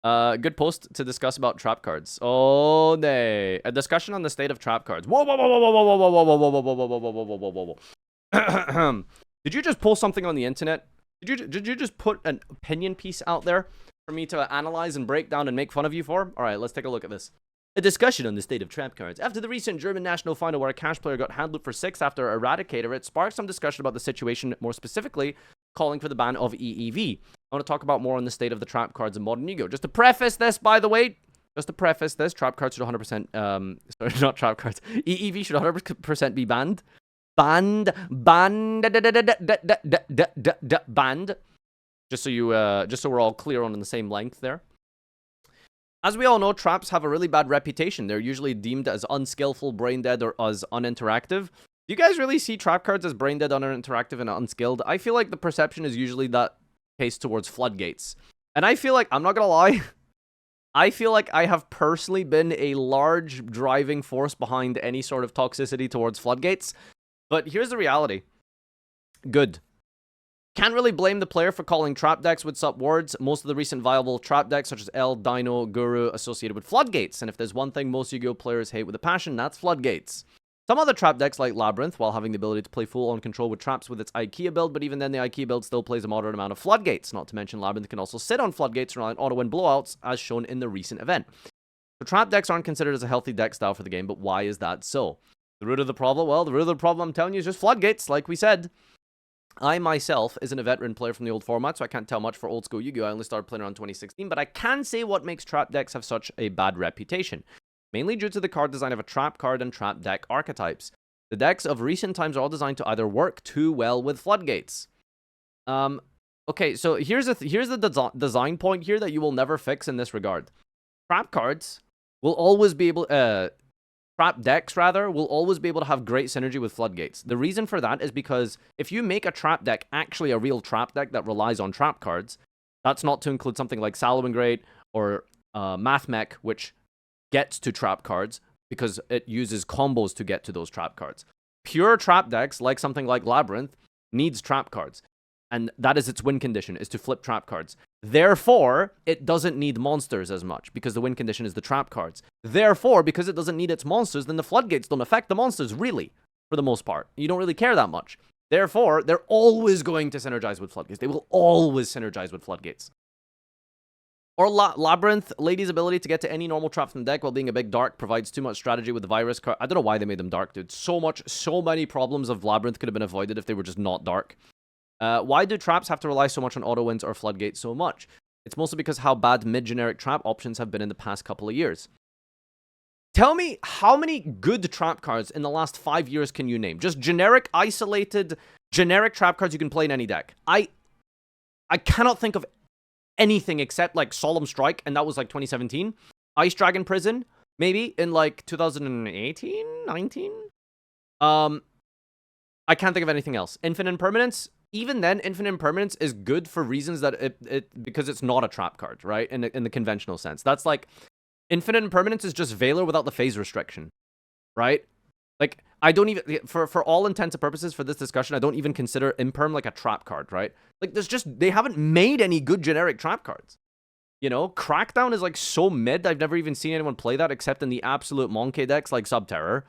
Good post to discuss about trap cards. Oh, nay. A discussion on the state of trap cards. Whoa, whoa, whoa, whoa, whoa, whoa, whoa, whoa, whoa, whoa, whoa, whoa, whoa, whoa, whoa, whoa, whoa, whoa. Did you just post something on the internet? Did you just put an opinion piece out there for me to analyze and break down and make fun of you for? All right, let's take a look at this. A discussion on the state of trap cards. After the recent German national final where a cash player got handled for 6 after Eradicator, it sparked some discussion about the situation, more specifically, calling for the ban of EEV. I want to talk about more on the state of the trap cards in modern Yu-Gi-Oh! Just to preface this, by the way, trap cards should 100%, sorry, not trap cards, EEV should 100% be banned. Banned. Just so we're all clear on the same length there. As we all know, traps have a really bad reputation. They're usually deemed as unskillful, brain dead, or as uninteractive. Do you guys really see trap cards as brain dead, uninteractive, and unskilled? I feel like the perception is usually that case towards floodgates. And I feel like, I'm not gonna lie, I feel like I have personally been a large driving force behind any sort of toxicity towards floodgates. But here's the reality. Good. Can't really blame the player for calling trap decks with sup words. Most of the recent viable trap decks, such as L, Dino, Guru, associated with floodgates. And if there's one thing most Yu-Gi-Oh players hate with a passion, that's floodgates. Some other trap decks like Labyrinth, while having the ability to play full-on control with traps with its IKEA build, but even then the IKEA build still plays a moderate amount of floodgates. Not to mention Labyrinth can also sit on floodgates and rely on auto-win blowouts, as shown in the recent event. So trap decks aren't considered as a healthy deck style for the game, but why is that so? The root of the problem? Well, the root of the problem, I'm telling you, is just floodgates, like we said. I, myself, isn't a veteran player from the old format, so I can't tell much for old school Yu-Gi-Oh! I only started playing around 2016, but I can say what makes trap decks have such a bad reputation. Mainly due to the card design of a trap card and trap deck archetypes. The decks of recent times are all designed to either work too well with floodgates. Okay, so here's the design point here that you will never fix in this regard. Trap cards will always be able... trap decks, rather, will always be able to have great synergy with floodgates. The reason for that is because if you make a trap deck actually a real trap deck that relies on trap cards, that's not to include something like Salamangreat or Mathmech, which gets to trap cards because it uses combos to get to those trap cards. Pure trap decks, like something like Labyrinth, needs trap cards. And that is its win condition, is to flip trap cards. Therefore, it doesn't need monsters as much, because the win condition is the trap cards. Therefore, because it doesn't need its monsters, then the floodgates don't affect the monsters, really, for the most part. You don't really care that much. Therefore, they're always going to synergize with floodgates. They will always synergize with floodgates. Or Labyrinth, Lady's ability to get to any normal trap from the deck while being a big dark provides too much strategy with the virus card. I don't know why they made them dark, dude. So many problems of Labyrinth could have been avoided if they were just not dark. Why do traps have to rely so much on auto-wins or floodgates so much? It's mostly because how bad mid-generic trap options have been in the past couple of years. Tell me how many good trap cards in the last 5 years can you name? Just generic, isolated, generic trap cards you can play in any deck. I cannot think of anything except like Solemn Strike, and that was like 2017. Ice Dragon Prison, maybe in like 2018, 19. I can't think of anything else. Infinite Impermanence. Even then, Infinite Impermanence is good for reasons that because it's not a trap card, right? In the conventional sense. That's like, Infinite Impermanence is just Valor without the phase restriction, right? Like, I don't even, for all intents and purposes for this discussion, I don't even consider Imperm like a trap card, right? Like, they haven't made any good generic trap cards. You know, Crackdown is like so mid, I've never even seen anyone play that except in the absolute Monkey decks like Subterror.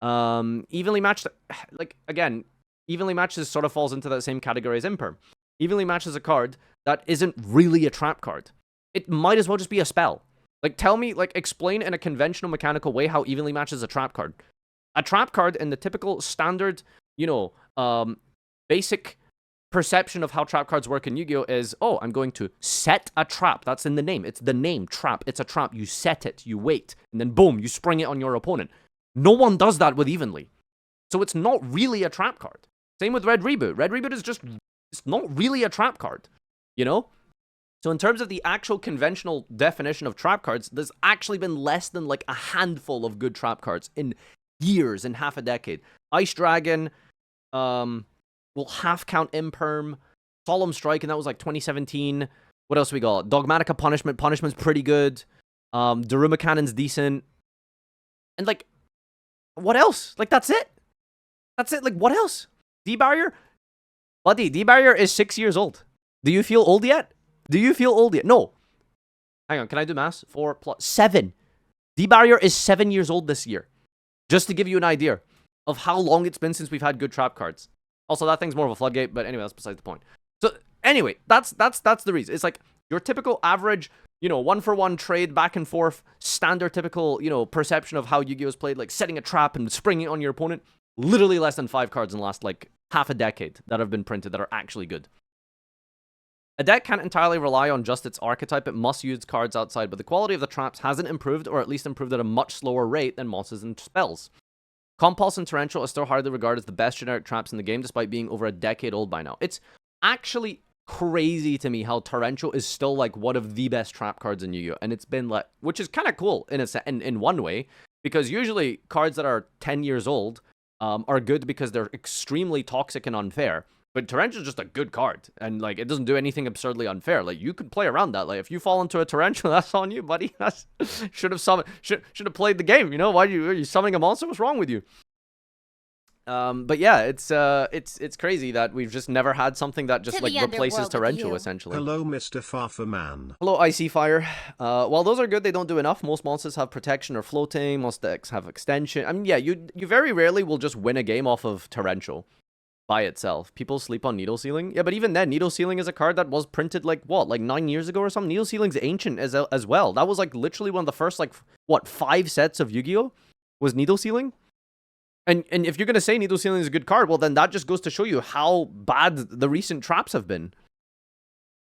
Evenly Matched, like, again, Evenly Matched sort of falls into that same category as Imperm. Evenly Matched is a card that isn't really a trap card. It might as well just be a spell. Like, tell me, like, explain in a conventional mechanical way how Evenly Matched is a trap card. A trap card in the typical standard, you know, basic perception of how trap cards work in Yu-Gi-Oh! Is, oh, I'm going to set a trap. That's in the name. It's the name, trap. It's a trap. You set it, you wait, and then boom, you spring it on your opponent. No one does that with Evenly. So it's not really a trap card. Same with Red Reboot. Red Reboot is just, it's not really a trap card, you know? So in terms of the actual conventional definition of trap cards, there's actually been less than like a handful of good trap cards in years, in half a decade. Ice Dragon, will half count Imperm, Solemn Strike, and that was like 2017. What else we got? Dogmatica Punishment. Punishment's pretty good. Daruma Cannon's decent. And like, what else? Like, that's it. That's it. Like, what else? D-Barrier? Buddy, D-Barrier is 6 years old. Do you feel old yet? Do you feel old yet? No. Hang on, can I do math? 4 plus 7. D-Barrier is 7 years old this year. Just to give you an idea of how long it's been since we've had good trap cards. Also, that thing's more of a floodgate, but anyway, that's besides the point. So, anyway, that's the reason. It's like your typical average, you know, 1-for-1 trade, back and forth, standard typical, you know, perception of how Yu-Gi-Oh's played, like setting a trap and springing it on your opponent. Literally less than 5 cards in the last, like, half a decade that have been printed that are actually good. A deck can't entirely rely on just its archetype, it must use cards outside, but the quality of the traps hasn't improved, or at least improved at a much slower rate than monsters and spells. Compulse and Torrential are still hardly regarded as the best generic traps in the game, despite being over a decade old by now. It's actually crazy to me how Torrential is still, like, one of the best trap cards in Yu-Gi-Oh! And it's been, like, which is kind of cool in one way, because usually cards that are 10 years old are good because they're extremely toxic and unfair. But Torrential is just a good card, and like it doesn't do anything absurdly unfair. Like you could play around that. Like if you fall into a Torrential, that's on you, buddy. That's should have played the game. You know why are you summoning a monster? What's wrong with you? But yeah, it's crazy that we've just never had something that just like replaces Torrential essentially. Hello, Mr. Farfa Man. Hello, Icy Fire. While those are good, they don't do enough. Most monsters have protection or floating. Most decks have extension. I mean, yeah, you very rarely will just win a game off of Torrential by itself. People sleep on Needle Sealing. Yeah, but even then, Needle Sealing is a card that was printed like, what, like 9 years ago or something? Needle Sealing's ancient as well. That was like literally one of the first, like, what, 5 sets of Yu-Gi-Oh! Was Needle Sealing? And if you're going to say Needle Sealing is a good card, well, then that just goes to show you how bad the recent traps have been.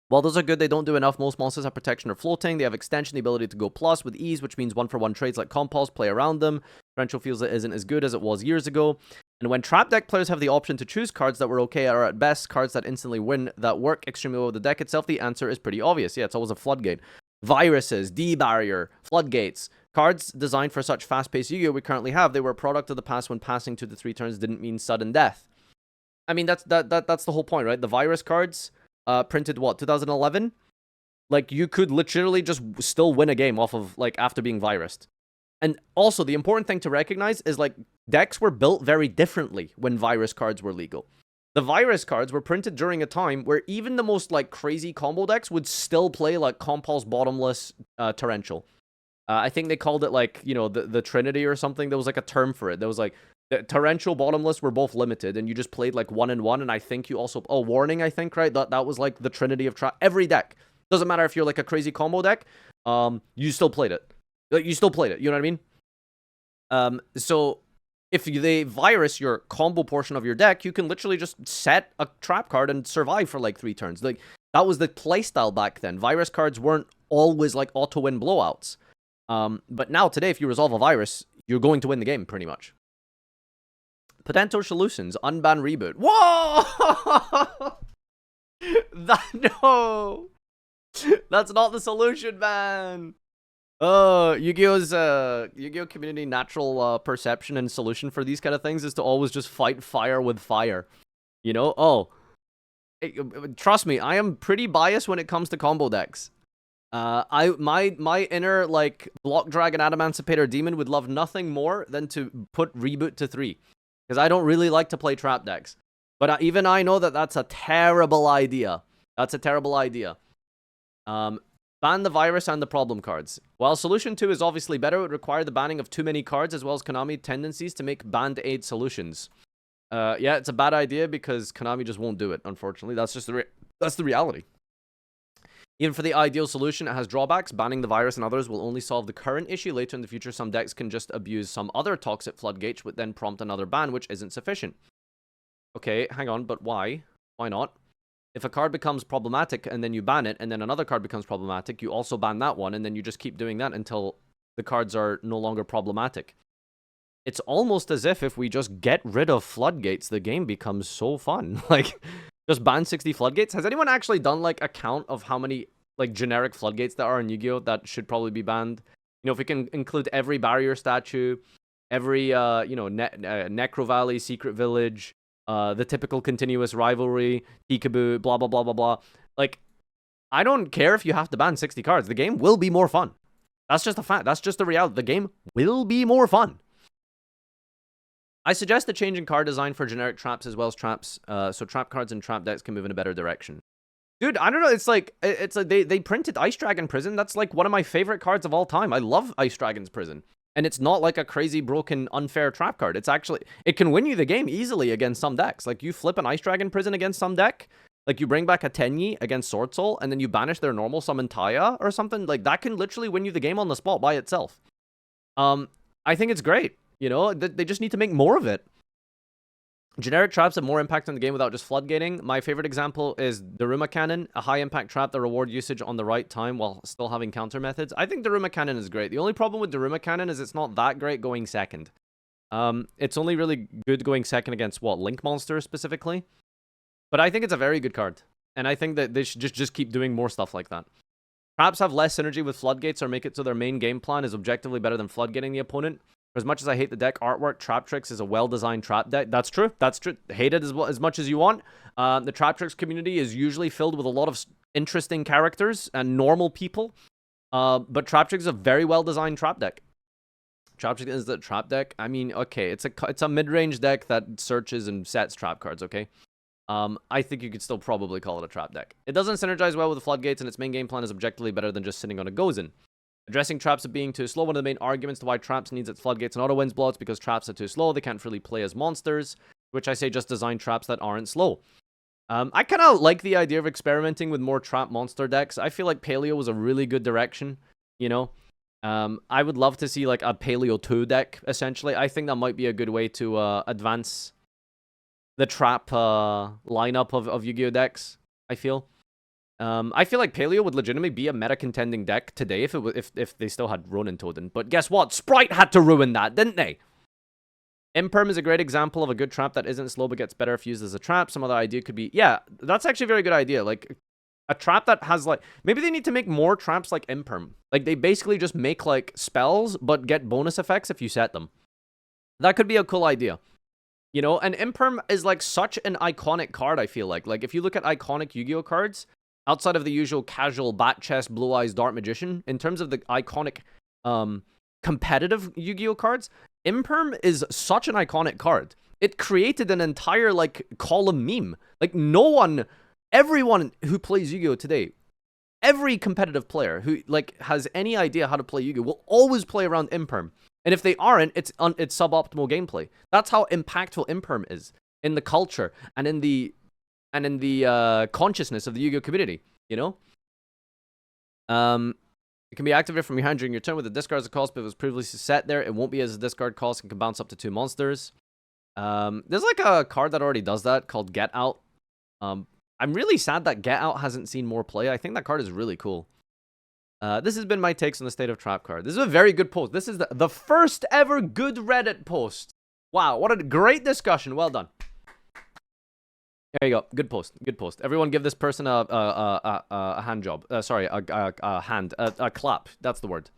While those are good, they don't do enough. Most monsters have protection or floating. They have extension, the ability to go plus with ease, which means 1-for-1 trades like Compulse play around them. Torrential feels it isn't as good as it was years ago. And when trap deck players have the option to choose cards that were okay or at best cards that instantly win that work extremely well with the deck itself, the answer is pretty obvious. Yeah, it's always a floodgate. Viruses, D-Barrier, floodgates. Cards designed for such fast-paced Yu-Gi-Oh! We currently have, they were a product of the past when passing 2 to 3 turns didn't mean sudden death. I mean, that's the whole point, right? The virus cards, printed what, 2011? Like, you could literally just still win a game off of, like, after being virused. And also, the important thing to recognize is, like, decks were built very differently when virus cards were legal. The virus cards were printed during a time where even the most, like, crazy combo decks would still play, like, Compulse Bottomless Torrential. I think they called it, like, you know, the Trinity or something. There was, like, a term for it. There was, like, the Torrential, Bottomless were both limited, and you just played, like, 1-1, and I think you also... Oh, Warning, I think, right? That was, like, the Trinity of trap. Every deck. Doesn't matter if you're, like, a crazy combo deck. You still played it. Like, you still played it. You know what I mean? So... if they virus your combo portion of your deck, you can literally just set a trap card and survive for like 3 turns. Like, that was the playstyle back then. Virus cards weren't always like auto-win blowouts. But now, today, if you resolve a virus, you're going to win the game, pretty much. Potential solutions. Unban reboot. Whoa! No! That's not the solution, man! Yu-Gi-Oh! Community natural perception and solution for these kind of things is to always just fight fire with fire. You know? Oh. Trust me, I am pretty biased when it comes to combo decks. My inner, like, Block Dragon Adamancipator Demon would love nothing more than to put Reboot to 3. Because I don't really like to play trap decks. But even I know that that's a terrible idea. That's a terrible idea. Ban the virus and the problem cards. While Solution 2 is obviously better, it would require the banning of too many cards as well as Konami tendencies to make band-aid solutions. Yeah, it's a bad idea because Konami just won't do it, unfortunately. That's just that's the reality. Even for the ideal solution, it has drawbacks. Banning the virus and others will only solve the current issue. Later in the future, some decks can just abuse some other toxic floodgates, which then prompt another ban, which isn't sufficient. Okay, hang on, but why? Why not? If a card becomes problematic and then you ban it, and then another card becomes problematic, you also ban that one, and then you just keep doing that until the cards are no longer problematic. It's almost as if we just get rid of floodgates, the game becomes so fun. Like, just ban 60 floodgates? Has anyone actually done, like, a count of how many, like, generic floodgates there are in Yu-Gi-Oh! That should probably be banned? You know, if we can include every barrier statue, every, you know, Necro Valley, Secret Village... the typical continuous rivalry, peekaboo, blah, blah, blah, blah, blah. Like, I don't care if you have to ban 60 cards. The game will be more fun. That's just a fact. That's just the reality. The game will be more fun. I suggest a change in card design for generic traps as well as traps, so trap cards and trap decks can move in a better direction. Dude, I don't know. It's like they printed Ice Dragon Prison. That's like one of my favorite cards of all time. I love Ice Dragon's Prison, and it's not like a crazy broken unfair trap card. It's actually, it can win you the game easily against some decks. Like you flip an Ice Dragon Prison against some deck, like you bring back a Tenyi against Sword Soul, and then you banish their normal summon Taya or something. Like that can literally win you the game on the spot by itself. I think it's great. You know, they just need to make more of it. Generic traps have more impact on the game without just floodgating. My favorite example is Daruma Cannon, a high-impact trap that reward usage on the right time while still having counter methods. I think Daruma Cannon is great. The only problem with Daruma Cannon is it's not that great going second. It's only really good going second against, what, Link monsters specifically? But I think it's a very good card. And I think that they should just keep doing more stuff like that. Traps have less synergy with floodgates or make it so their main game plan is objectively better than floodgating the opponent. For as much as I hate the deck artwork, Trap Tricks is a well-designed trap deck. That's true. That's true. Hate it as much as you want. The Trap Tricks community is usually filled with a lot of interesting characters and normal people. But Trap Tricks is a very well-designed trap deck. Trap Tricks is the trap deck. I mean, okay, it's a mid-range deck that searches and sets trap cards, okay? I think you could still probably call it a trap deck. It doesn't synergize well with the floodgates, and its main game plan is objectively better than just sitting on a Gozen. Addressing traps as being too slow. One of the main arguments to why traps needs its floodgates and auto wins blocks because traps are too slow. They can't really play as monsters, which I say just design traps that aren't slow. I kind of like the idea of experimenting with more trap monster decks. I feel like Paleo was a really good direction, you know? I would love to see like a Paleo 2 deck, essentially. I think that might be a good way to advance the trap lineup of Yu-Gi-Oh decks, I feel. I feel like Paleo would legitimately be a meta-contending deck today if they still had Ronin Toden. But guess what? Sprite had to ruin that, didn't they? Imperm is a great example of a good trap that isn't slow but gets better if used as a trap. Some other idea could be... Yeah, that's actually a very good idea. Like, a trap that has, like... Maybe they need to make more traps like Imperm. Like, they basically just make, like, spells, but get bonus effects if you set them. That could be a cool idea. You know? And Imperm is, like, such an iconic card, I feel like. Like, if you look at iconic Yu-Gi-Oh cards... Outside of the usual casual bat chest, blue eyes, Dark Magician, in terms of the iconic competitive Yu-Gi-Oh cards, Imperm is such an iconic card. It created an entire, like, column meme. Like, everyone who plays Yu-Gi-Oh today, every competitive player who, like, has any idea how to play Yu-Gi-Oh will always play around Imperm. And if they aren't, it's suboptimal gameplay. That's how impactful Imperm is in the culture and in the consciousness of the Yu-Gi-Oh community, you know? It can be activated from your hand during your turn with a discard as a cost, but if it was previously set there, it won't be as a discard cost and can bounce up to 2 monsters. There's like a card that already does that called Get Out. I'm really sad that Get Out hasn't seen more play. I think that card is really cool. This has been my takes on the state of trap card. This is a very good post. This is the first ever good Reddit post. Wow, what a great discussion. Well done. There you go. Good post. Good post. Everyone give this person a hand job. Sorry, a clap. That's the word.